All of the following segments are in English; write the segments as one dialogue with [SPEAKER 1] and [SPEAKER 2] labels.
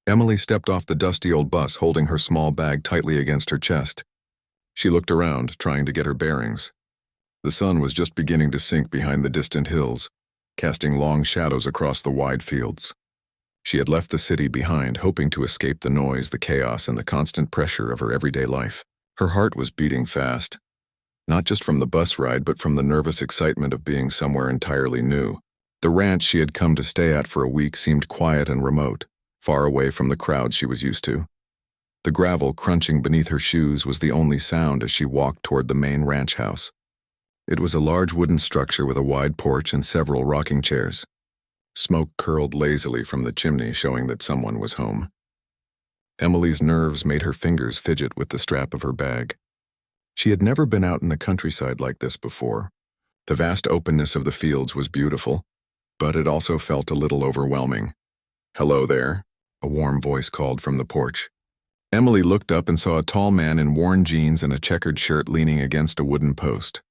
[SPEAKER 1] Emily stepped off the dusty old bus, holding her small bag tightly against her chest. She looked around, trying to get her bearings. The sun was just beginning to sink behind the distant hills, casting long shadows across the wide fields. She had left the city behind, hoping to escape the noise, the chaos, and the constant pressure of her everyday life. Her heart was beating fast, not just from the bus ride, but from the nervous excitement of being somewhere entirely new. The ranch she had come to stay at for a week seemed quiet and remote, far away from the crowds she was used to. The gravel crunching beneath her shoes was the only sound as she walked toward the main ranch house. It was a large wooden structure with a wide porch and several rocking chairs. Smoke curled lazily from the chimney, showing that someone was home. Emily's nerves made her fingers fidget with the strap of her bag. She had never been out in the countryside like this before. The vast openness of the fields was beautiful, but it also felt a little overwhelming. "Hello there," a warm voice called from the porch. Emily looked up and saw a tall man in worn jeans and a checkered shirt leaning against a wooden post.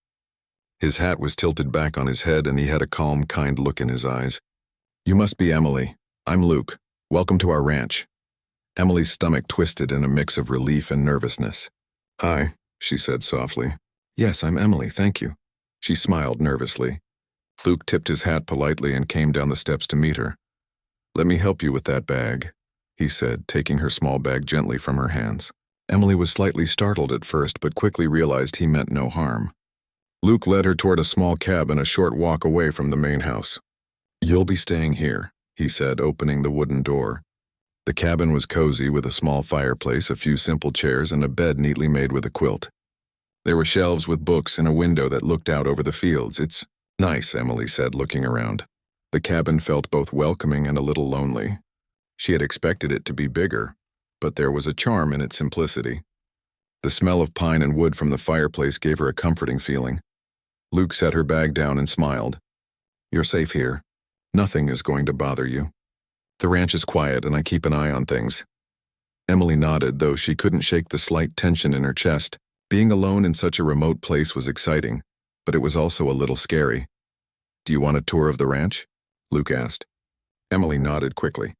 [SPEAKER 1] His hat was tilted back on his head and he had a calm, kind look in his eyes. "You must be Emily. I'm Luke. Welcome to our ranch." Emily's stomach twisted in a mix of relief and nervousness. "Hi," she said softly. "Yes, I'm Emily, thank you." She smiled nervously. Luke tipped his hat politely and came down the steps to meet her. "Let me help you with that bag," he said, taking her small bag gently from her hands. Emily was slightly startled at first, but quickly realized he meant no harm. Luke led her toward a small cabin a short walk away from the main house. "You'll be staying here," he said, opening the wooden door. The cabin was cozy with a small fireplace, a few simple chairs, and a bed neatly made with a quilt. There were shelves with books and a window that looked out over the fields. "It's nice," Emily said, looking around. The cabin felt both welcoming and a little lonely. She had expected it to be bigger, but there was a charm in its simplicity. The smell of pine and wood from the fireplace gave her a comforting feeling. Luke set her bag down and smiled. "You're safe here. Nothing is going to bother you. The ranch is quiet and I keep an eye on things." Emily nodded, though she couldn't shake the slight tension in her chest. Being alone in such a remote place was exciting, but it was also a little scary. "Do you want a tour of the ranch?" Luke asked. Emily nodded quickly.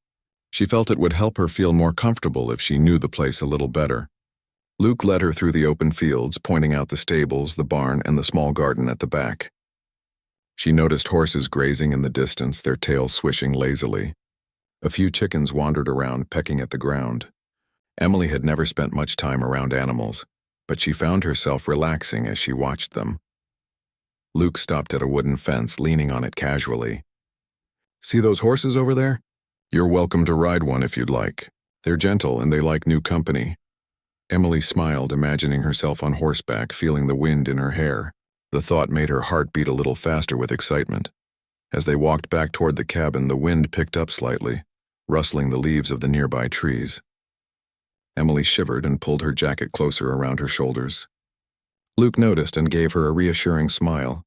[SPEAKER 1] She felt it would help her feel more comfortable if she knew the place a little better. Luke led her through the open fields, pointing out the stables, the barn, and the small garden at the back. She noticed horses grazing in the distance, their tails swishing lazily. A few chickens wandered around, pecking at the ground. Emily had never spent much time around animals, but she found herself relaxing as she watched them. Luke stopped at a wooden fence, leaning on it casually. "See those horses over there? You're welcome to ride one if you'd like. They're gentle and they like new company." Emily smiled, imagining herself on horseback, feeling the wind in her hair. The thought made her heart beat a little faster with excitement. As they walked back toward the cabin, the wind picked up slightly, rustling the leaves of the nearby trees. Emily shivered and pulled her jacket closer around her shoulders. Luke noticed and gave her a reassuring smile.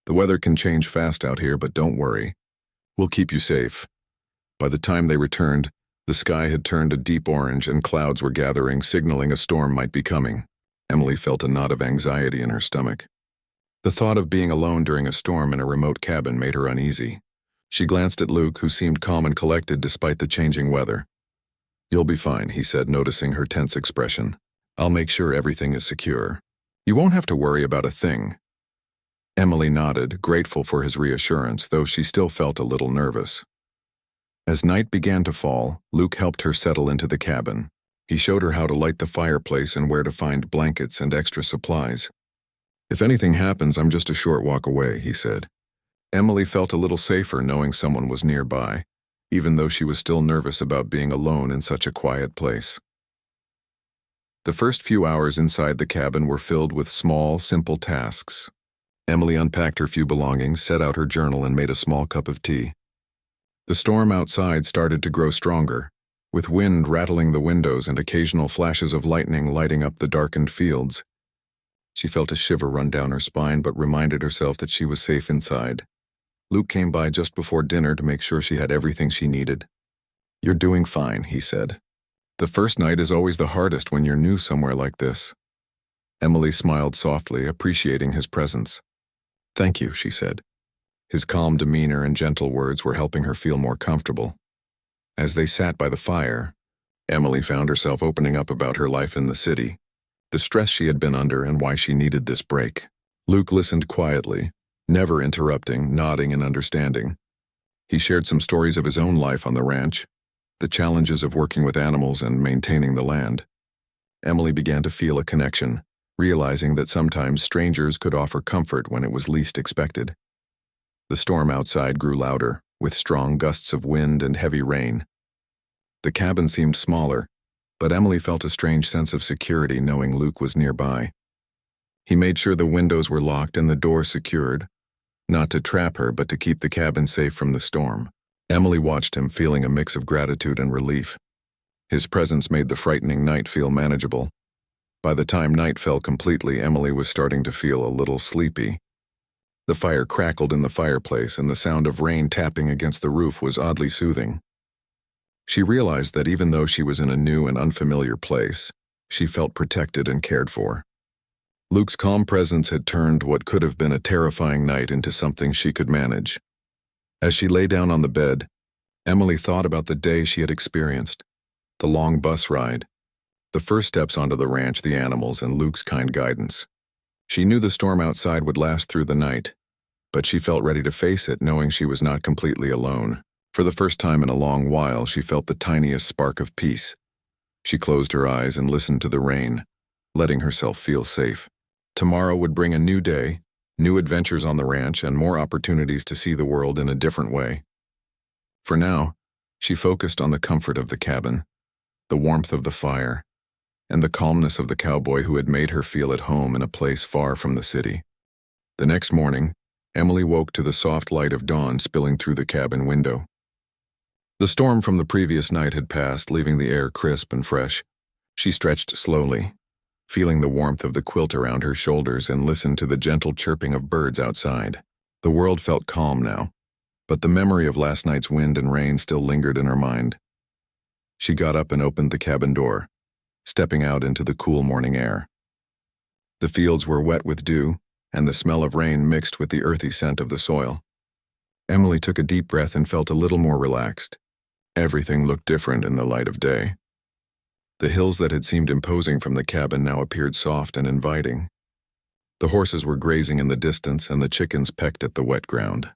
[SPEAKER 1] "The weather can change fast out here, but don't worry. We'll keep you safe." By the time they returned, the sky had turned a deep orange and clouds were gathering, signaling a storm might be coming. Emily felt a knot of anxiety in her stomach. The thought of being alone during a storm in a remote cabin made her uneasy. She glanced at Luke, who seemed calm and collected despite the changing weather. "You'll be fine," he said, noticing her tense expression. "I'll make sure everything is secure. You won't have to worry about a thing." Emily nodded, grateful for his reassurance, though she still felt a little nervous. As night began to fall, Luke helped her settle into the cabin. He showed her how to light the fireplace and where to find blankets and extra supplies. "If anything happens, I'm just a short walk away," he said. Emily felt a little safer knowing someone was nearby, even though she was still nervous about being alone in such a quiet place. The first few hours inside the cabin were filled with small, simple tasks. Emily unpacked her few belongings, set out her journal, and made a small cup of tea. The storm outside started to grow stronger, with wind rattling the windows and occasional flashes of lightning lighting up the darkened fields. She felt a shiver run down her spine, but reminded herself that she was safe inside. Luke came by just before dinner to make sure she had everything she needed. "You're doing fine," he said. "The first night is always the hardest when you're new somewhere like this." Emily smiled softly, appreciating his presence. "Thank you," she said. His calm demeanor and gentle words were helping her feel more comfortable. As they sat by the fire, Emily found herself opening up about her life in the city, the stress she had been under and why she needed this break. Luke listened quietly, never interrupting, nodding and understanding. He shared some stories of his own life on the ranch, the challenges of working with animals and maintaining the land. Emily began to feel a connection, realizing that sometimes strangers could offer comfort when it was least expected. The storm outside grew louder, with strong gusts of wind and heavy rain. The cabin seemed smaller, but Emily felt a strange sense of security knowing Luke was nearby. He made sure the windows were locked and the door secured, not to trap her but to keep the cabin safe from the storm. Emily watched him, feeling a mix of gratitude and relief. His presence made the frightening night feel manageable. By the time night fell completely, Emily was starting to feel a little sleepy. The fire crackled in the fireplace, and the sound of rain tapping against the roof was oddly soothing. She realized that even though she was in a new and unfamiliar place, she felt protected and cared for. Luke's calm presence had turned what could have been a terrifying night into something she could manage. As she lay down on the bed, Emily thought about the day she had experienced, the long bus ride, the first steps onto the ranch, the animals, and Luke's kind guidance. She knew the storm outside would last through the night, but she felt ready to face it, knowing she was not completely alone. For the first time in a long while, she felt the tiniest spark of peace. She closed her eyes and listened to the rain, letting herself feel safe. Tomorrow would bring a new day, new adventures on the ranch, and more opportunities to see the world in a different way. For now, she focused on the comfort of the cabin, the warmth of the fire, and the calmness of the cowboy who had made her feel at home in a place far from the city. The next morning, Emily woke to the soft light of dawn spilling through the cabin window. The storm from the previous night had passed, leaving the air crisp and fresh. She stretched slowly, feeling the warmth of the quilt around her shoulders, and listened to the gentle chirping of birds outside. The world felt calm now, but the memory of last night's wind and rain still lingered in her mind. She got up and opened the cabin door, stepping out into the cool morning air. The fields were wet with dew, and the smell of rain mixed with the earthy scent of the soil. Emily took a deep breath and felt a little more relaxed. Everything looked different in the light of day. The hills that had seemed imposing from the cabin now appeared soft and inviting. The horses were grazing in the distance, and the chickens pecked at the wet ground.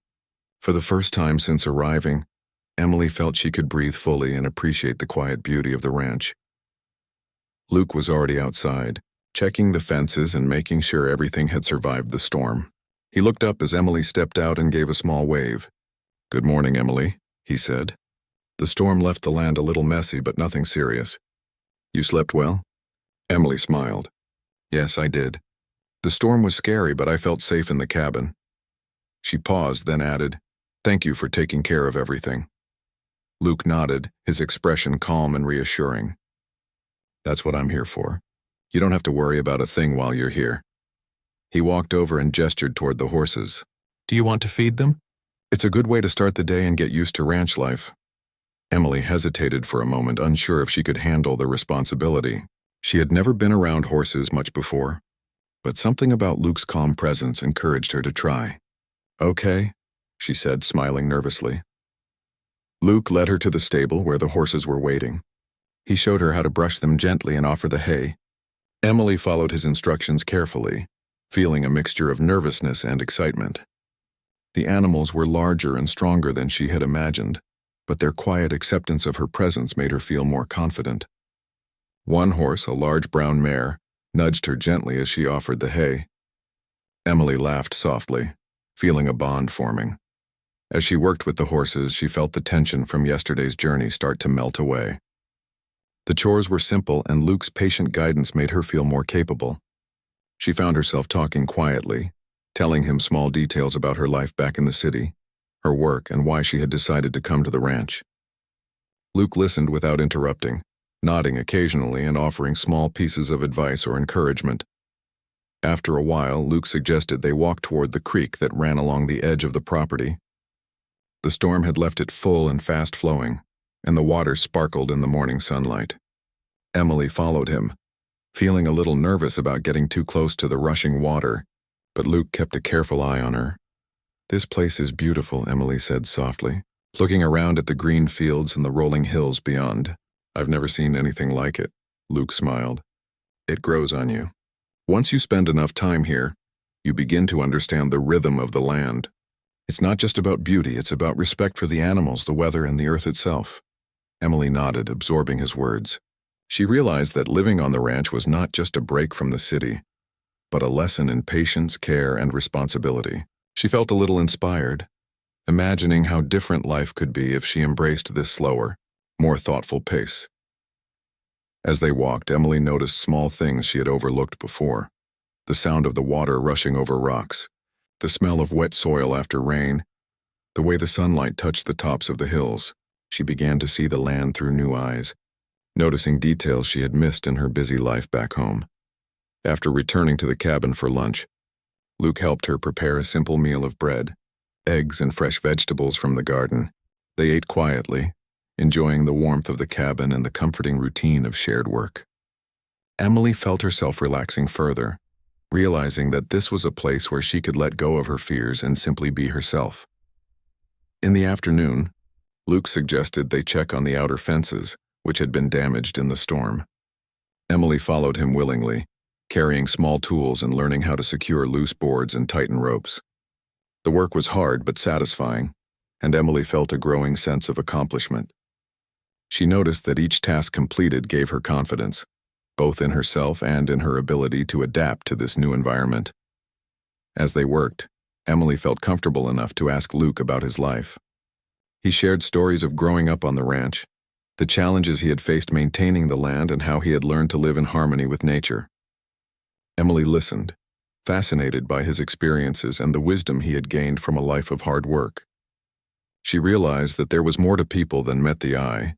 [SPEAKER 1] For the first time since arriving, Emily felt she could breathe fully and appreciate the quiet beauty of the ranch. Luke was already outside, checking the fences and making sure everything had survived the storm. He looked up as Emily stepped out and gave a small wave. "Good morning, Emily," he said. The storm left the land a little messy, but nothing serious. "You slept well?" Emily smiled. "Yes, I did. The storm was scary, but I felt safe in the cabin." She paused, then added, "Thank you for taking care of everything." Luke nodded, his expression calm and reassuring. "That's what I'm here for. You don't have to worry about a thing while you're here." He walked over and gestured toward the horses. "Do you want to feed them?" "It's a good way to start the day and get used to ranch life." Emily hesitated for a moment, unsure if she could handle the responsibility. She had never been around horses much before, but something about Luke's calm presence encouraged her to try. "Okay," she said, smiling nervously. Luke led her to the stable where the horses were waiting. He showed her how to brush them gently and offer the hay. Emily followed his instructions carefully, feeling a mixture of nervousness and excitement. The animals were larger and stronger than she had imagined, but their quiet acceptance of her presence made her feel more confident. One horse, a large brown mare, nudged her gently as she offered the hay. Emily laughed softly, feeling a bond forming. As she worked with the horses, she felt the tension from yesterday's journey start to melt away. The chores were simple, and Luke's patient guidance made her feel more capable. She found herself talking quietly, telling him small details about her life back in the city, her work, and why she had decided to come to the ranch. Luke listened without interrupting, nodding occasionally and offering small pieces of advice or encouragement. After a while, Luke suggested they walk toward the creek that ran along the edge of the property. The storm had left it full and fast-flowing, and the water sparkled in the morning sunlight. Emily followed him, feeling a little nervous about getting too close to the rushing water, but Luke kept a careful eye on her. "This place is beautiful," Emily said softly, looking around at the green fields and the rolling hills beyond. I've never seen anything like it, Luke smiled. It grows on you. Once you spend enough time here, you begin to understand the rhythm of the land. It's not just about beauty, it's about respect for the animals, the weather, and the earth itself. Emily nodded, absorbing his words. She realized that living on the ranch was not just a break from the city, but a lesson in patience, care, and responsibility. She felt a little inspired, imagining how different life could be if she embraced this slower, more thoughtful pace. As they walked, Emily noticed small things she had overlooked before. The sound of the water rushing over rocks, the smell of wet soil after rain, the way the sunlight touched the tops of the hills. She began to see the land through new eyes, noticing details she had missed in her busy life back home. After returning to the cabin for lunch, Luke helped her prepare a simple meal of bread, eggs, and fresh vegetables from the garden. They ate quietly, enjoying the warmth of the cabin and the comforting routine of shared work. Emily felt herself relaxing further, realizing that this was a place where she could let go of her fears and simply be herself. In the afternoon, Luke suggested they check on the outer fences, which had been damaged in the storm. Emily followed him willingly, carrying small tools and learning how to secure loose boards and tighten ropes. The work was hard but satisfying, and Emily felt a growing sense of accomplishment. She noticed that each task completed gave her confidence, both in herself and in her ability to adapt to this new environment. As they worked, Emily felt comfortable enough to ask Luke about his life. He shared stories of growing up on the ranch, the challenges he had faced maintaining the land, and how he had learned to live in harmony with nature. Emily listened, fascinated by his experiences and the wisdom he had gained from a life of hard work. She realized that there was more to people than met the eye,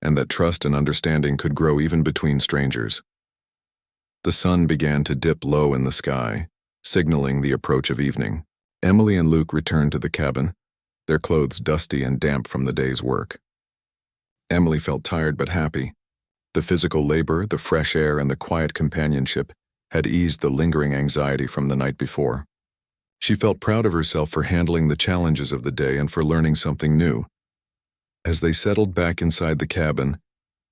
[SPEAKER 1] and that trust and understanding could grow even between strangers. The sun began to dip low in the sky, signaling the approach of evening. Emily and Luke returned to the cabin, their clothes dusty and damp from the day's work. Emily felt tired but happy. The physical labor, the fresh air, and the quiet companionship had eased the lingering anxiety from the night before. She felt proud of herself for handling the challenges of the day and for learning something new. As they settled back inside the cabin,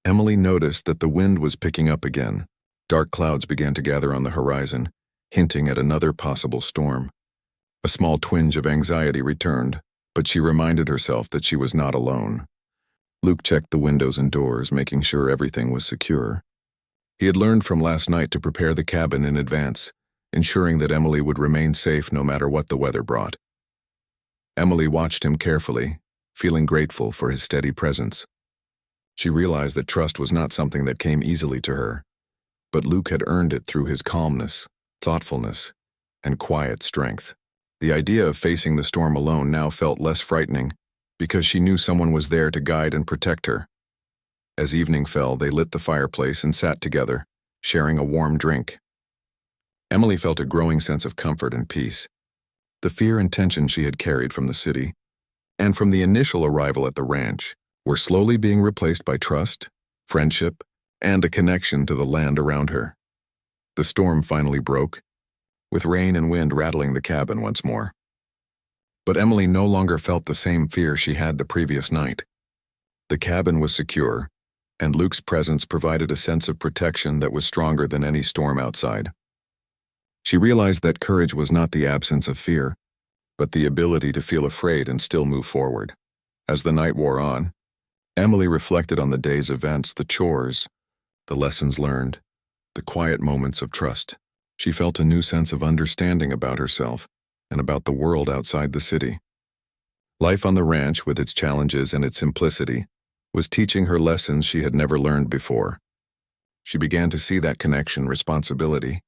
[SPEAKER 1] Emily noticed that the wind was picking up again. Dark clouds began to gather on the horizon, hinting at another possible storm. A small twinge of anxiety returned, but she reminded herself that she was not alone. Luke checked the windows and doors, making sure everything was secure. He had learned from last night to prepare the cabin in advance, ensuring that Emily would remain safe no matter what the weather brought. Emily watched him carefully, feeling grateful for his steady presence. She realized that trust was not something that came easily to her, but Luke had earned it through his calmness, thoughtfulness, and quiet strength. The idea of facing the storm alone now felt less frightening, because she knew someone was there to guide and protect her. As evening fell, they lit the fireplace and sat together, sharing a warm drink. Emily felt a growing sense of comfort and peace. The fear and tension she had carried from the city, and from the initial arrival at the ranch, were slowly being replaced by trust, friendship, and a connection to the land around her. The storm finally broke, with rain and wind rattling the cabin once more. But Emily no longer felt the same fear she had the previous night. The cabin was secure, and Luke's presence provided a sense of protection that was stronger than any storm outside. She realized that courage was not the absence of fear, but the ability to feel afraid and still move forward. As the night wore on, Emily reflected on the day's events, the chores, the lessons learned, the quiet moments of trust. She felt a new sense of understanding about herself and about the world outside the city. Life on the ranch, with its challenges and its simplicity, was teaching her lessons she had never learned before. She began to see that connection, responsibility,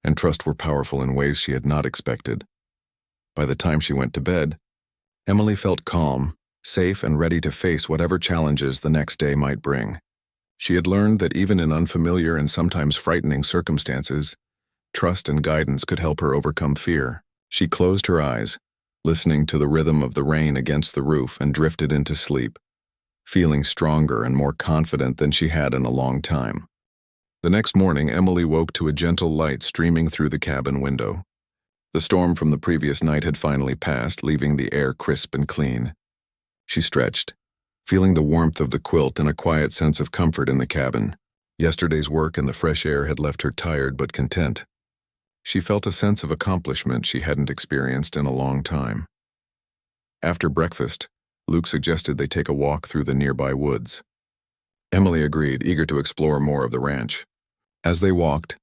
[SPEAKER 1] and trust were powerful in ways she had not expected. By the time she went to bed, Emily felt calm, safe, and ready to face whatever challenges the next day might bring. She had learned that even in unfamiliar and sometimes frightening circumstances, trust and guidance could help her overcome fear. She closed her eyes, listening to the rhythm of the rain against the roof, and drifted into sleep, feeling stronger and more confident than she had in a long time. The next morning, Emily woke to a gentle light streaming through the cabin window. The storm from the previous night had finally passed, leaving the air crisp and clean. She stretched, feeling the warmth of the quilt and a quiet sense of comfort in the cabin. Yesterday's work and the fresh air had left her tired but content. She felt a sense of accomplishment she hadn't experienced in a long time. After breakfast, Luke suggested they take a walk through the nearby woods. Emily agreed, eager to explore more of the ranch. As they walked,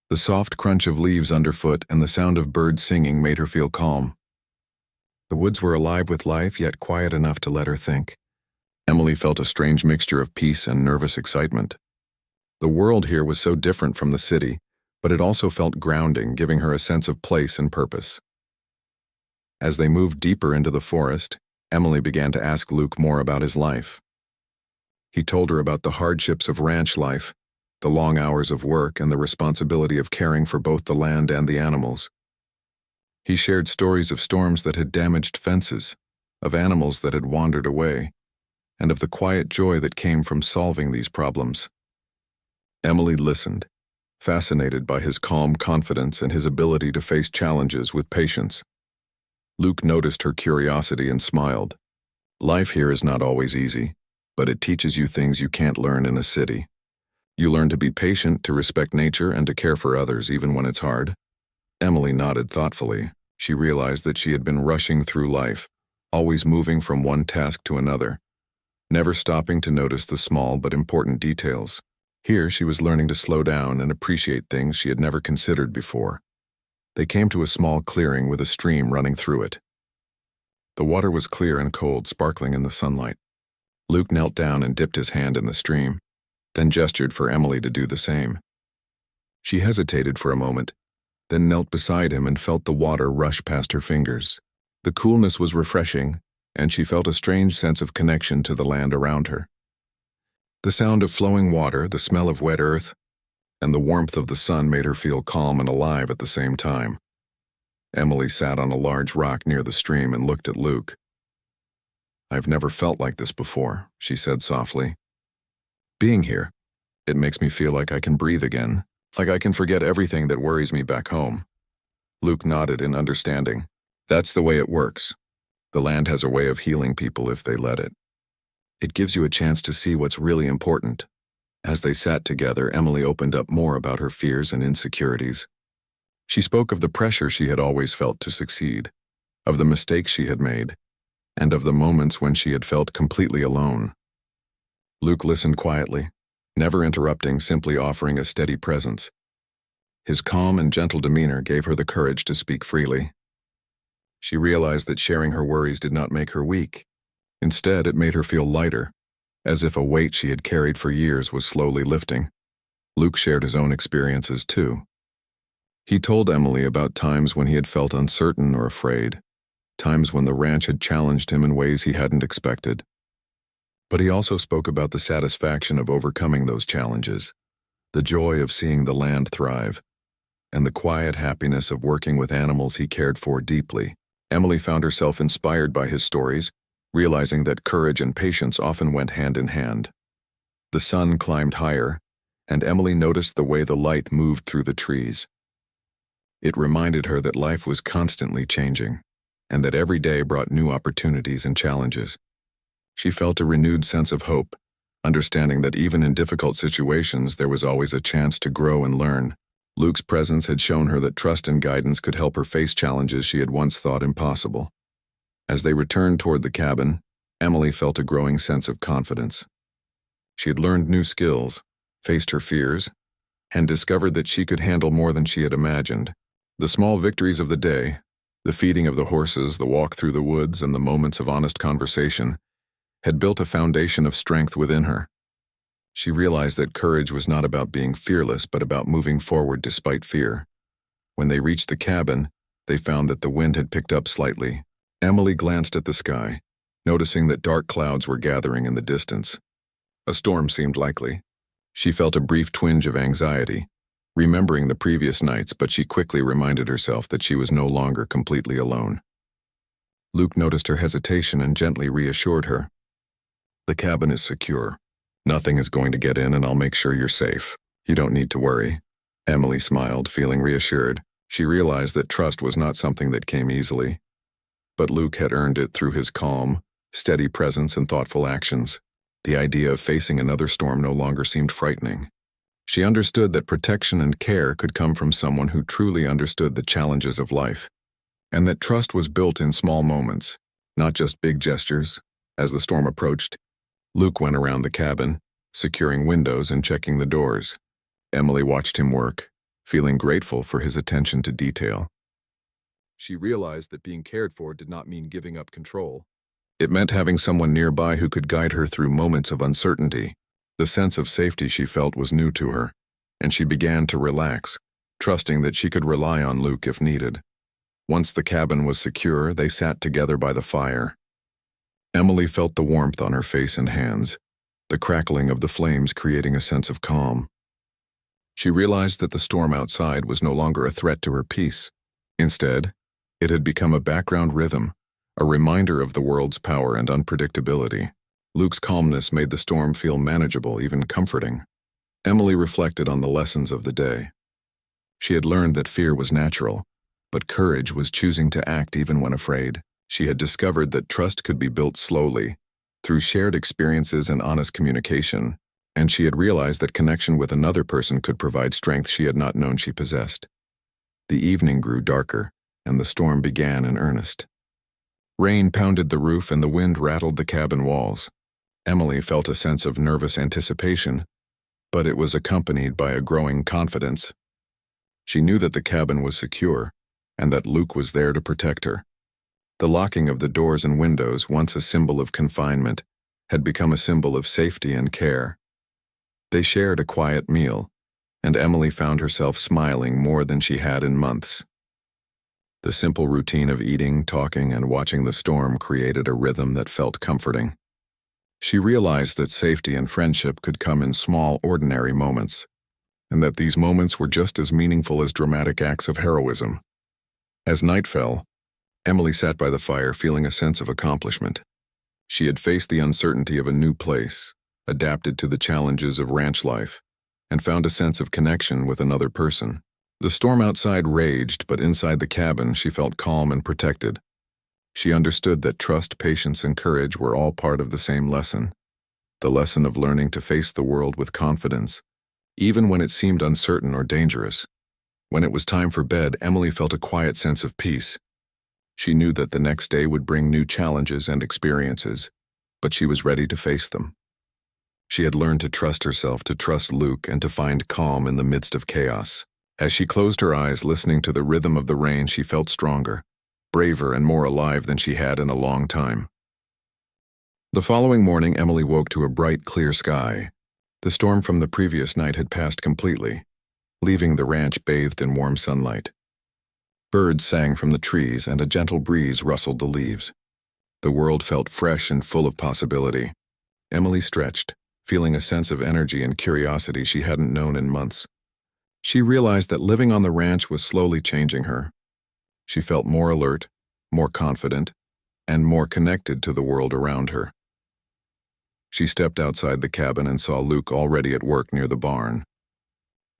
[SPEAKER 1] the soft crunch of leaves underfoot and the sound of birds singing made her feel calm. The woods were alive with life, yet quiet enough to let her think. Emily felt a strange mixture of peace and nervous excitement. The world here was so different from the city, but it also felt grounding, giving her a sense of place and purpose. As they moved deeper into the forest, Emily began to ask Luke more about his life. He told her about the hardships of ranch life, the long hours of work, and the responsibility of caring for both the land and the animals. He shared stories of storms that had damaged fences, of animals that had wandered away, and of the quiet joy that came from solving these problems. Emily listened, fascinated by his calm confidence and his ability to face challenges with patience. Luke noticed her curiosity and smiled. Life here is not always easy, but it teaches you things you can't learn in a city. You learn to be patient, to respect nature, and to care for others even when it's hard. Emily nodded thoughtfully. She realized that she had been rushing through life, always moving from one task to another, never stopping to notice the small but important details. Here she was learning to slow down and appreciate things she had never considered before. They came to a small clearing with a stream running through it. The water was clear and cold, sparkling in the sunlight. Luke knelt down and dipped his hand in the stream, then gestured for Emily to do the same. She hesitated for a moment, then knelt beside him and felt the water rush past her fingers. The coolness was refreshing, and she felt a strange sense of connection to the land around her. The sound of flowing water, the smell of wet earth, and the warmth of the sun made her feel calm and alive at the same time. Emily sat on a large rock near the stream and looked at Luke. "I've never felt like this before," she said softly. "Being here, it makes me feel like I can breathe again, like I can forget everything that worries me back home." Luke nodded in understanding. "That's the way it works. The land has a way of healing people if they let it. It gives you a chance to see what's really important." As they sat together, Emily opened up more about her fears and insecurities. She spoke of the pressure she had always felt to succeed, of the mistakes she had made, and of the moments when she had felt completely alone. Luke listened quietly, never interrupting, simply offering a steady presence. His calm and gentle demeanor gave her the courage to speak freely. She realized that sharing her worries did not make her weak. Instead, it made her feel lighter, as if a weight she had carried for years was slowly lifting. Luke shared his own experiences too. He told Emily about times when he had felt uncertain or afraid, times when the ranch had challenged him in ways he hadn't expected. But he also spoke about the satisfaction of overcoming those challenges, the joy of seeing the land thrive, and the quiet happiness of working with animals he cared for deeply. Emily found herself inspired by his stories, realizing that courage and patience often went hand in hand. The sun climbed higher, and Emily noticed the way the light moved through the trees. It reminded her that life was constantly changing, and that every day brought new opportunities and challenges. She felt a renewed sense of hope, understanding that even in difficult situations there was always a chance to grow and learn. Luke's presence had shown her that trust and guidance could help her face challenges she had once thought impossible. As they returned toward the cabin, Emily felt a growing sense of confidence. She had learned new skills, faced her fears, and discovered that she could handle more than she had imagined. The small victories of the day, the feeding of the horses, the walk through the woods, and the moments of honest conversation, had built a foundation of strength within her. She realized that courage was not about being fearless, but about moving forward despite fear. When they reached the cabin, they found that the wind had picked up slightly. Emily glanced at the sky, noticing that dark clouds were gathering in the distance. A storm seemed likely. She felt a brief twinge of anxiety, remembering the previous nights, but she quickly reminded herself that she was no longer completely alone. Luke noticed her hesitation and gently reassured her. "The cabin is secure. Nothing is going to get in, and I'll make sure you're safe. You don't need to worry." Emily smiled, feeling reassured. She realized that trust was not something that came easily, but Luke had earned it through his calm, steady presence and thoughtful actions. The idea of facing another storm no longer seemed frightening. She understood that protection and care could come from someone who truly understood the challenges of life, and that trust was built in small moments, not just big gestures. As the storm approached, Luke went around the cabin, securing windows and checking the doors. Emily watched him work, feeling grateful for his attention to detail. She realized that being cared for did not mean giving up control. It meant having someone nearby who could guide her through moments of uncertainty. The sense of safety she felt was new to her, and she began to relax, trusting that she could rely on Luke if needed. Once the cabin was secure, they sat together by the fire. Emily felt the warmth on her face and hands, the crackling of the flames creating a sense of calm. She realized that the storm outside was no longer a threat to her peace. Instead, it had become a background rhythm, a reminder of the world's power and unpredictability. Luke's calmness made the storm feel manageable, even comforting. Emily reflected on the lessons of the day. She had learned that fear was natural, but courage was choosing to act even when afraid. She had discovered that trust could be built slowly, through shared experiences and honest communication, and she had realized that connection with another person could provide strength she had not known she possessed. The evening grew darker, and the storm began in earnest. Rain pounded the roof and the wind rattled the cabin walls. Emily felt a sense of nervous anticipation, but it was accompanied by a growing confidence. She knew that the cabin was secure, and that Luke was there to protect her. The locking of the doors and windows, once a symbol of confinement, had become a symbol of safety and care. They shared a quiet meal, and Emily found herself smiling more than she had in months. The simple routine of eating, talking, and watching the storm created a rhythm that felt comforting. She realized that safety and friendship could come in small, ordinary moments, and that these moments were just as meaningful as dramatic acts of heroism. As night fell, Emily sat by the fire feeling a sense of accomplishment. She had faced the uncertainty of a new place, adapted to the challenges of ranch life, and found a sense of connection with another person. The storm outside raged, but inside the cabin she felt calm and protected. She understood that trust, patience, and courage were all part of the same lesson, the lesson of learning to face the world with confidence, even when it seemed uncertain or dangerous. When it was time for bed, Emily felt a quiet sense of peace. She knew that the next day would bring new challenges and experiences, but she was ready to face them. She had learned to trust herself, to trust Luke, and to find calm in the midst of chaos. As she closed her eyes, listening to the rhythm of the rain, she felt stronger, braver, and more alive than she had in a long time. The following morning, Emily woke to a bright, clear sky. The storm from the previous night had passed completely, leaving the ranch bathed in warm sunlight. Birds sang from the trees, and a gentle breeze rustled the leaves. The world felt fresh and full of possibility. Emily stretched, feeling a sense of energy and curiosity she hadn't known in months. She realized that living on the ranch was slowly changing her. She felt more alert, more confident, and more connected to the world around her. She stepped outside the cabin and saw Luke already at work near the barn.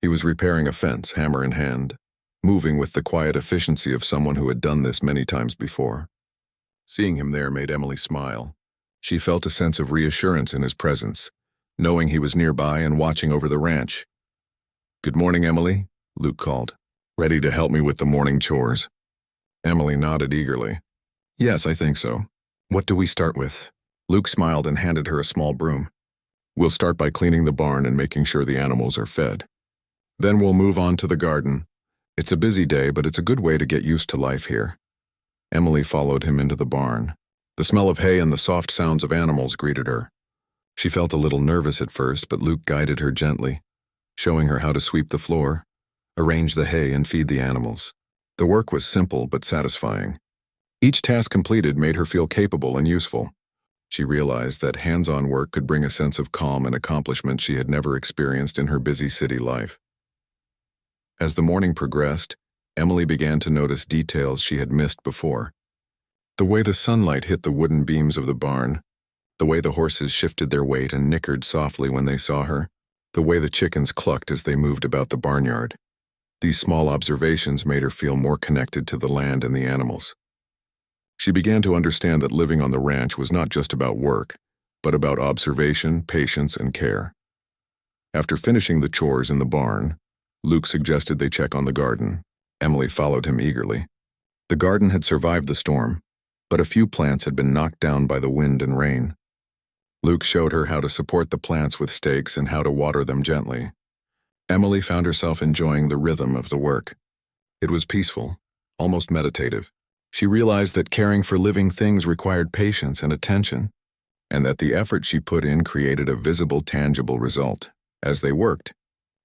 [SPEAKER 1] He was repairing a fence, hammer in hand, moving with the quiet efficiency of someone who had done this many times before. Seeing him there made Emily smile. She felt a sense of reassurance in his presence, knowing he was nearby and watching over the ranch. "Good morning, Emily," Luke called. "Ready to help me with the morning chores?" Emily nodded eagerly. "Yes, I think so. What do we start with?" Luke smiled and handed her a small broom. "We'll start by cleaning the barn and making sure the animals are fed. Then we'll move on to the garden. It's a busy day, but it's a good way to get used to life here." Emily followed him into the barn. The smell of hay and the soft sounds of animals greeted her. She felt a little nervous at first, but Luke guided her gently, showing her how to sweep the floor, arrange the hay, and feed the animals. The work was simple but satisfying. Each task completed made her feel capable and useful. She realized that hands-on work could bring a sense of calm and accomplishment she had never experienced in her busy city life. As the morning progressed, Emily began to notice details she had missed before. The way the sunlight hit the wooden beams of the barn, the way the horses shifted their weight and nickered softly when they saw her, the way the chickens clucked as they moved about the barnyard. These small observations made her feel more connected to the land and the animals. She began to understand that living on the ranch was not just about work, but about observation, patience, and care. After finishing the chores in the barn, Luke suggested they check on the garden. Emily followed him eagerly. The garden had survived the storm, but a few plants had been knocked down by the wind and rain. Luke showed her how to support the plants with stakes and how to water them gently. Emily found herself enjoying the rhythm of the work. It was peaceful, almost meditative. She realized that caring for living things required patience and attention, and that the effort she put in created a visible, tangible result. As they worked,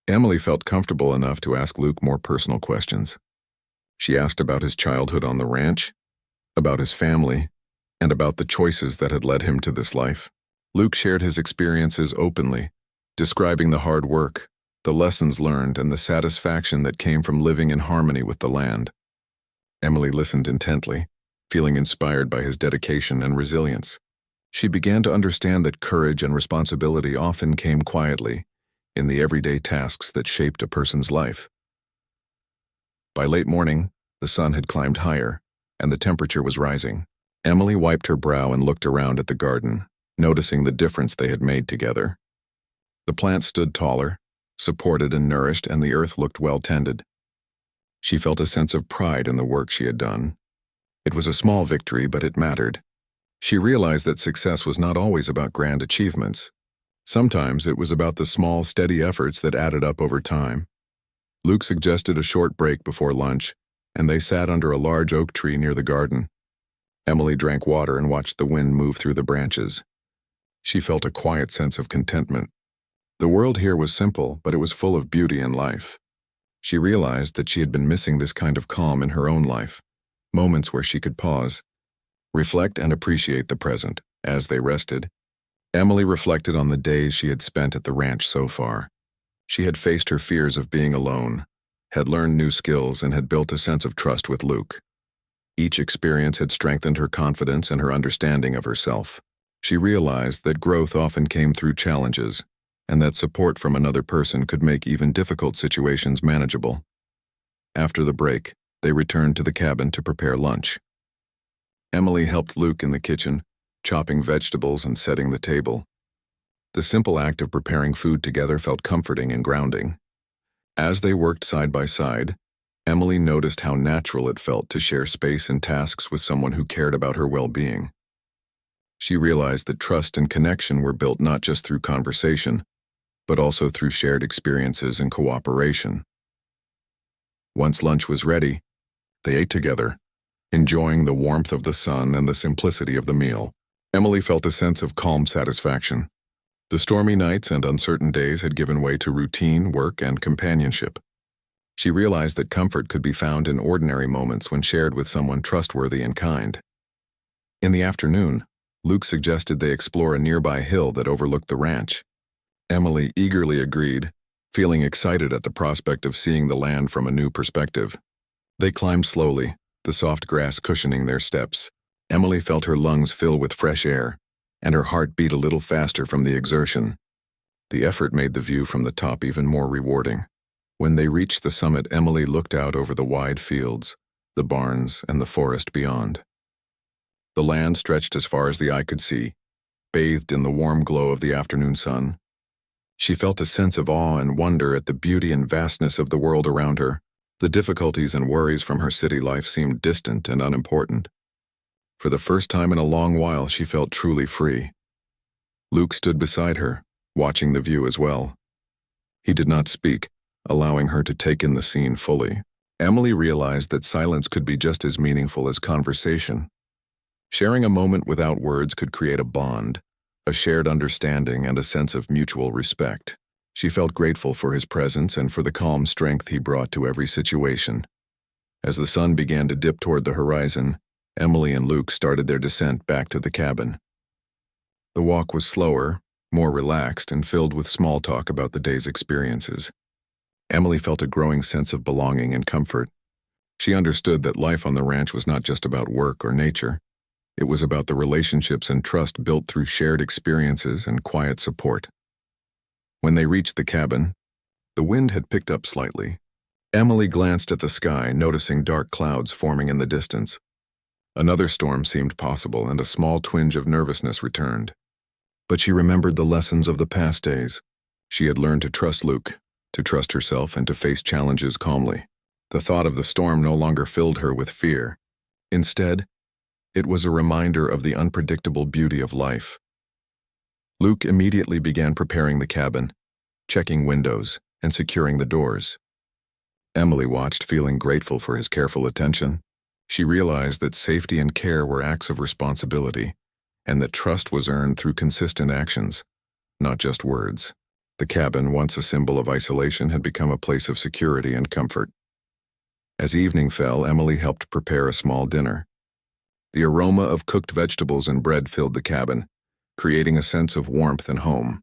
[SPEAKER 1] Emily felt comfortable enough to ask Luke more personal questions. She asked about his childhood on the ranch, about his family, and about the choices that had led him to this life. Luke shared his experiences openly, describing the hard work, the lessons learned, and the satisfaction that came from living in harmony with the land. Emily listened intently, feeling inspired by his dedication and resilience. She began to understand that courage and responsibility often came quietly, in the everyday tasks that shaped a person's life. By late morning, the sun had climbed higher, and the temperature was rising. Emily wiped her brow and looked around at the garden, noticing the difference they had made together. The plants stood taller, supported and nourished, and the earth looked well tended. She felt a sense of pride in the work she had done. It was a small victory, but it mattered. She realized that success was not always about grand achievements. Sometimes it was about the small, steady efforts that added up over time. Luke suggested a short break before lunch, and they sat under a large oak tree near the garden. Emily drank water and watched the wind move through the branches. She felt a quiet sense of contentment. The world here was simple, but it was full of beauty and life. She realized that she had been missing this kind of calm in her own life, moments where she could pause, reflect, and appreciate the present. As they rested, Emily reflected on the days she had spent at the ranch so far. She had faced her fears of being alone, had learned new skills, and had built a sense of trust with Luke. Each experience had strengthened her confidence and her understanding of herself. She realized that growth often came through challenges, and that support from another person could make even difficult situations manageable. After the break, they returned to the cabin to prepare lunch. Emily helped Luke in the kitchen, chopping vegetables and setting the table. The simple act of preparing food together felt comforting and grounding. As they worked side by side, Emily noticed how natural it felt to share space and tasks with someone who cared about her well-being. She realized that trust and connection were built not just through conversation, but also through shared experiences and cooperation. Once lunch was ready, they ate together, enjoying the warmth of the sun and the simplicity of the meal. Emily felt a sense of calm satisfaction. The stormy nights and uncertain days had given way to routine, work, and companionship. She realized that comfort could be found in ordinary moments when shared with someone trustworthy and kind. In the afternoon, Luke suggested they explore a nearby hill that overlooked the ranch. Emily eagerly agreed, feeling excited at the prospect of seeing the land from a new perspective. They climbed slowly, the soft grass cushioning their steps. Emily felt her lungs fill with fresh air, and her heart beat a little faster from the exertion. The effort made the view from the top even more rewarding. When they reached the summit, Emily looked out over the wide fields, the barns, and the forest beyond. The land stretched as far as the eye could see, bathed in the warm glow of the afternoon sun. She felt a sense of awe and wonder at the beauty and vastness of the world around her. The difficulties and worries from her city life seemed distant and unimportant. For the first time in a long while, she felt truly free. Luke stood beside her, watching the view as well. He did not speak, allowing her to take in the scene fully. Emily realized that silence could be just as meaningful as conversation. Sharing a moment without words could create a bond, a shared understanding, and a sense of mutual respect. She felt grateful for his presence and for the calm strength he brought to every situation. As the sun began to dip toward the horizon, Emily and Luke started their descent back to the cabin. The walk was slower, more relaxed, and filled with small talk about the day's experiences. Emily felt a growing sense of belonging and comfort. She understood that life on the ranch was not just about work or nature. It was about the relationships and trust built through shared experiences and quiet support. When they reached the cabin, the wind had picked up slightly. Emily glanced at the sky, noticing dark clouds forming in the distance. Another storm seemed possible, and a small twinge of nervousness returned. But she remembered the lessons of the past days. She had learned to trust Luke, to trust herself, and to face challenges calmly. The thought of the storm no longer filled her with fear. Instead, it was a reminder of the unpredictable beauty of life. Luke immediately began preparing the cabin, checking windows, and securing the doors. Emily watched, feeling grateful for his careful attention. She realized that safety and care were acts of responsibility, and that trust was earned through consistent actions, not just words. The cabin, once a symbol of isolation, had become a place of security and comfort. As evening fell, Emily helped prepare a small dinner. The aroma of cooked vegetables and bread filled the cabin, creating a sense of warmth and home.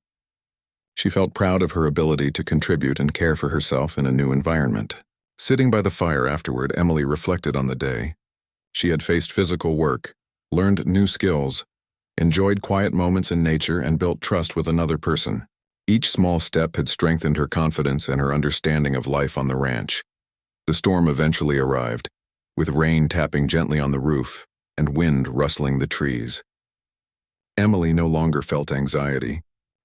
[SPEAKER 1] She felt proud of her ability to contribute and care for herself in a new environment. Sitting by the fire afterward, Emily reflected on the day. She had faced physical work, learned new skills, enjoyed quiet moments in nature, and built trust with another person. Each small step had strengthened her confidence and her understanding of life on the ranch. The storm eventually arrived, with rain tapping gently on the roof and wind rustling the trees. Emily no longer felt anxiety.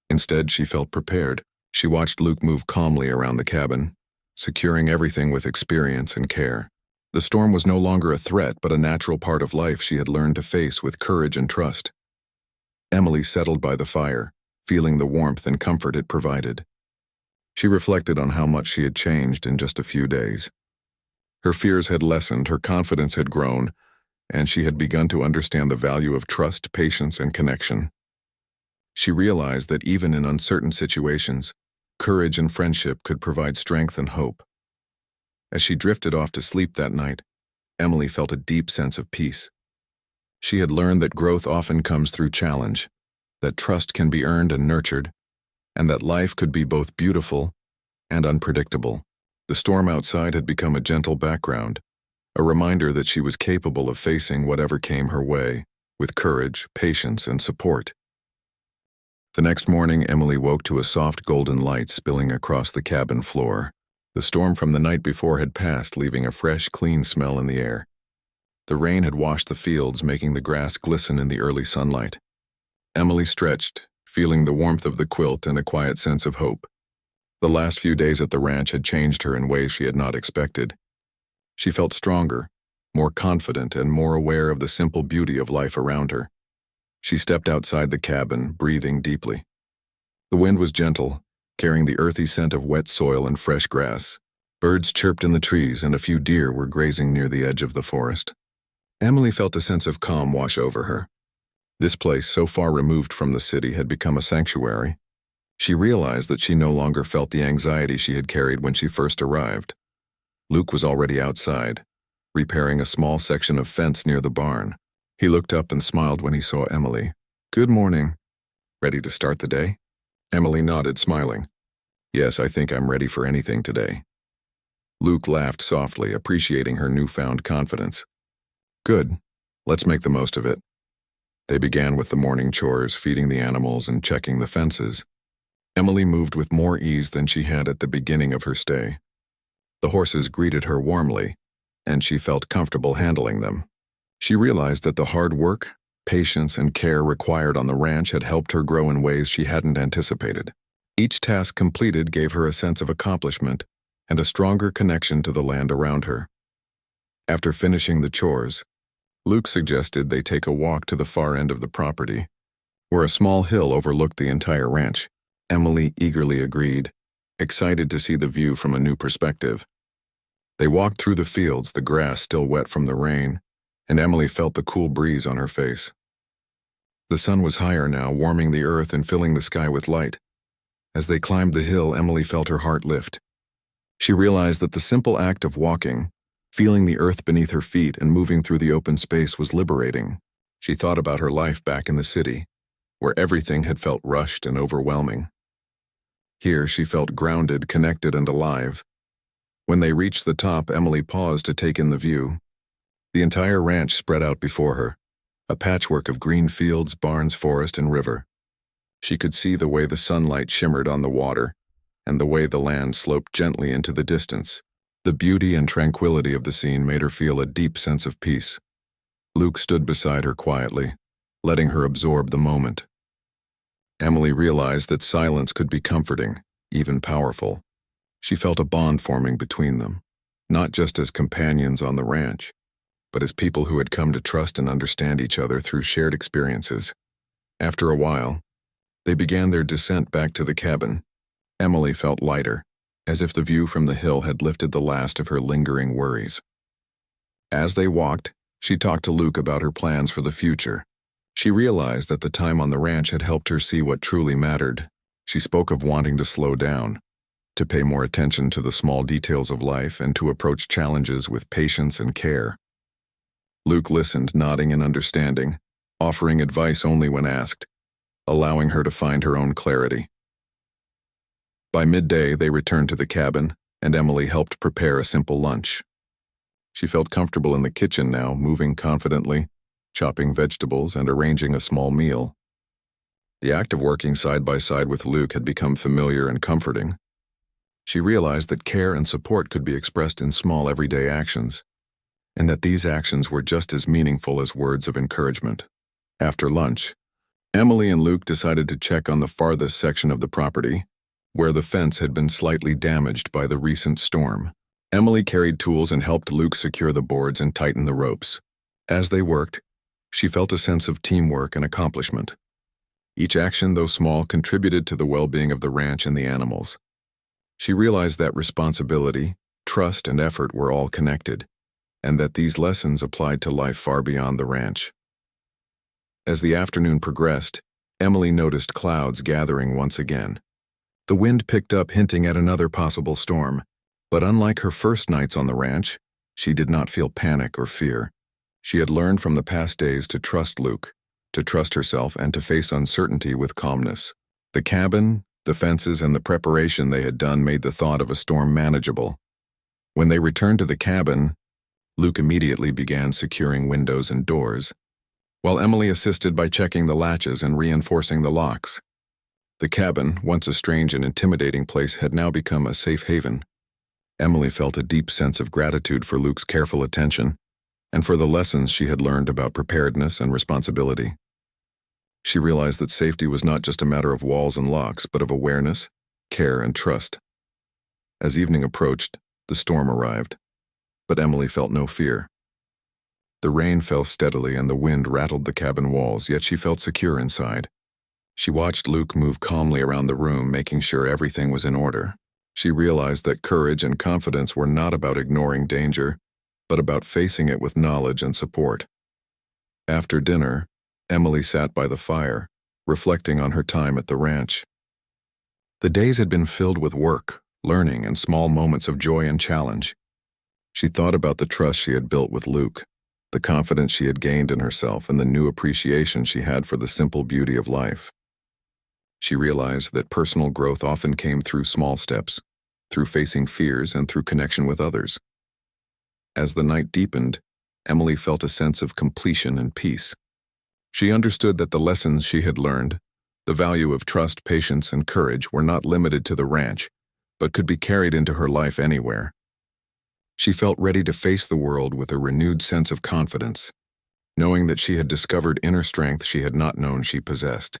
[SPEAKER 1] Instead, she felt prepared. She watched Luke move calmly around the cabin, securing everything with experience and care. The storm was no longer a threat, but a natural part of life she had learned to face with courage and trust. Emily settled by the fire, feeling the warmth and comfort it provided. She reflected on how much she had changed in just a few days. Her fears had lessened, her confidence had grown, and she had begun to understand the value of trust, patience, and connection. She realized that even in uncertain situations, courage and friendship could provide strength and hope. As she drifted off to sleep that night, Emily felt a deep sense of peace. She had learned that growth often comes through challenge, that trust can be earned and nurtured, and that life could be both beautiful and unpredictable. The storm outside had become a gentle background, a reminder that she was capable of facing whatever came her way, with courage, patience, and support. The next morning, Emily woke to a soft golden light spilling across the cabin floor. The storm from the night before had passed, leaving a fresh, clean smell in the air. The rain had washed the fields, making the grass glisten in the early sunlight. Emily stretched, feeling the warmth of the quilt and a quiet sense of hope. The last few days at the ranch had changed her in ways she had not expected. She felt stronger, more confident, and more aware of the simple beauty of life around her. She stepped outside the cabin, breathing deeply. The wind was gentle, carrying the earthy scent of wet soil and fresh grass. Birds chirped in the trees, and a few deer were grazing near the edge of the forest. Emily felt a sense of calm wash over her. This place, so far removed from the city, had become a sanctuary. She realized that she no longer felt the anxiety she had carried when she first arrived. Luke was already outside, repairing a small section of fence near the barn. He looked up and smiled when he saw Emily. "Good morning. Ready to start the day?" Emily nodded, smiling. "Yes, I think I'm ready for anything today." Luke laughed softly, appreciating her newfound confidence. "Good. Let's make the most of it." They began with the morning chores, feeding the animals and checking the fences. Emily moved with more ease than she had at the beginning of her stay. The horses greeted her warmly, and she felt comfortable handling them. She realized that the hard work, patience, and care required on the ranch had helped her grow in ways she hadn't anticipated. Each task completed gave her a sense of accomplishment and a stronger connection to the land around her. After finishing the chores, Luke suggested they take a walk to the far end of the property, where a small hill overlooked the entire ranch. Emily eagerly agreed, excited to see the view from a new perspective. They walked through the fields, the grass still wet from the rain, and Emily felt the cool breeze on her face. The sun was higher now, warming the earth and filling the sky with light. As they climbed the hill, Emily felt her heart lift. She realized that the simple act of walking, feeling the earth beneath her feet and moving through the open space was liberating. She thought about her life back in the city, where everything had felt rushed and overwhelming. Here she felt grounded, connected, and alive. When they reached the top, Emily paused to take in the view. The entire ranch spread out before her, a patchwork of green fields, barns, forest, and river. She could see the way the sunlight shimmered on the water, and the way the land sloped gently into the distance. The beauty and tranquility of the scene made her feel a deep sense of peace. Luke stood beside her quietly, letting her absorb the moment. Emily realized that silence could be comforting, even powerful. She felt a bond forming between them, not just as companions on the ranch, but as people who had come to trust and understand each other through shared experiences. After a while, they began their descent back to the cabin. Emily felt lighter, as if the view from the hill had lifted the last of her lingering worries. As they walked, she talked to Luke about her plans for the future. She realized that the time on the ranch had helped her see what truly mattered. She spoke of wanting to slow down, to pay more attention to the small details of life, and to approach challenges with patience and care. Luke listened, nodding in understanding, offering advice only when asked, allowing her to find her own clarity. By midday, they returned to the cabin, and Emily helped prepare a simple lunch. She felt comfortable in the kitchen now, moving confidently, chopping vegetables and arranging a small meal. The act of working side by side with Luke had become familiar and comforting. She realized that care and support could be expressed in small everyday actions, and that these actions were just as meaningful as words of encouragement. After lunch, Emily and Luke decided to check on the farthest section of the property, where the fence had been slightly damaged by the recent storm. Emily carried tools and helped Luke secure the boards and tighten the ropes. As they worked, she felt a sense of teamwork and accomplishment. Each action, though small, contributed to the well-being of the ranch and the animals. She realized that responsibility, trust, and effort were all connected, and that these lessons applied to life far beyond the ranch. As the afternoon progressed, Emily noticed clouds gathering once again. The wind picked up, hinting at another possible storm. But unlike her first nights on the ranch, she did not feel panic or fear. She had learned from the past days to trust Luke, to trust herself, and to face uncertainty with calmness. The cabin, the fences, and the preparation they had done made the thought of a storm manageable. When they returned to the cabin, Luke immediately began securing windows and doors, while Emily assisted by checking the latches and reinforcing the locks. The cabin, once a strange and intimidating place, had now become a safe haven. Emily felt a deep sense of gratitude for Luke's careful attention and for the lessons she had learned about preparedness and responsibility. She realized that safety was not just a matter of walls and locks, but of awareness, care, and trust. As evening approached, the storm arrived, but Emily felt no fear. The rain fell steadily and the wind rattled the cabin walls, yet she felt secure inside. She watched Luke move calmly around the room, making sure everything was in order. She realized that courage and confidence were not about ignoring danger, but about facing it with knowledge and support. After dinner, Emily sat by the fire, reflecting on her time at the ranch. The days had been filled with work, learning, and small moments of joy and challenge. She thought about the trust she had built with Luke, the confidence she had gained in herself, and the new appreciation she had for the simple beauty of life. She realized that personal growth often came through small steps, through facing fears and through connection with others. As the night deepened, Emily felt a sense of completion and peace. She understood that the lessons she had learned, the value of trust, patience, and courage, were not limited to the ranch, but could be carried into her life anywhere. She felt ready to face the world with a renewed sense of confidence, knowing that she had discovered inner strength she had not known she possessed.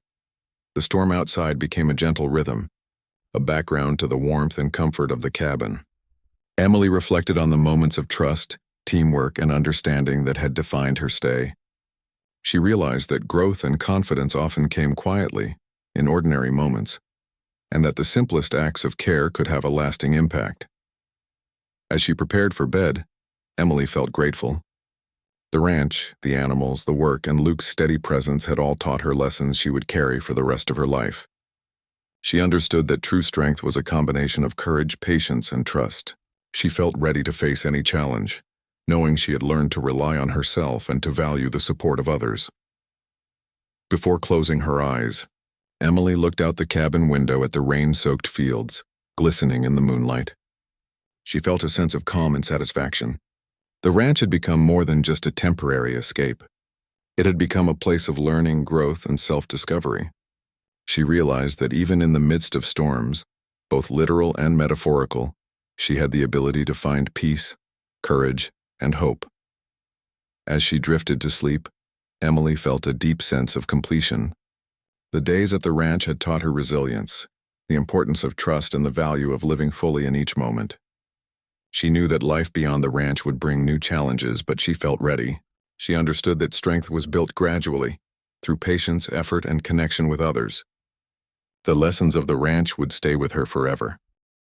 [SPEAKER 1] The storm outside became a gentle rhythm, a background to the warmth and comfort of the cabin. Emily reflected on the moments of trust, teamwork, and understanding that had defined her stay. She realized that growth and confidence often came quietly, in ordinary moments, and that the simplest acts of care could have a lasting impact. As she prepared for bed, Emily felt grateful. The ranch, the animals, the work, and Luke's steady presence had all taught her lessons she would carry for the rest of her life. She understood that true strength was a combination of courage, patience, and trust. She felt ready to face any challenge, knowing she had learned to rely on herself and to value the support of others. Before closing her eyes, Emily looked out the cabin window at the rain-soaked fields, glistening in the moonlight. She felt a sense of calm and satisfaction. The ranch had become more than just a temporary escape. It had become a place of learning, growth, and self-discovery. She realized that even in the midst of storms, both literal and metaphorical, she had the ability to find peace, courage, and hope. As she drifted to sleep, Emily felt a deep sense of completion. The days at the ranch had taught her resilience, the importance of trust and the value of living fully in each moment. She knew that life beyond the ranch would bring new challenges, but she felt ready. She understood that strength was built gradually, through patience, effort, and connection with others. The lessons of the ranch would stay with her forever.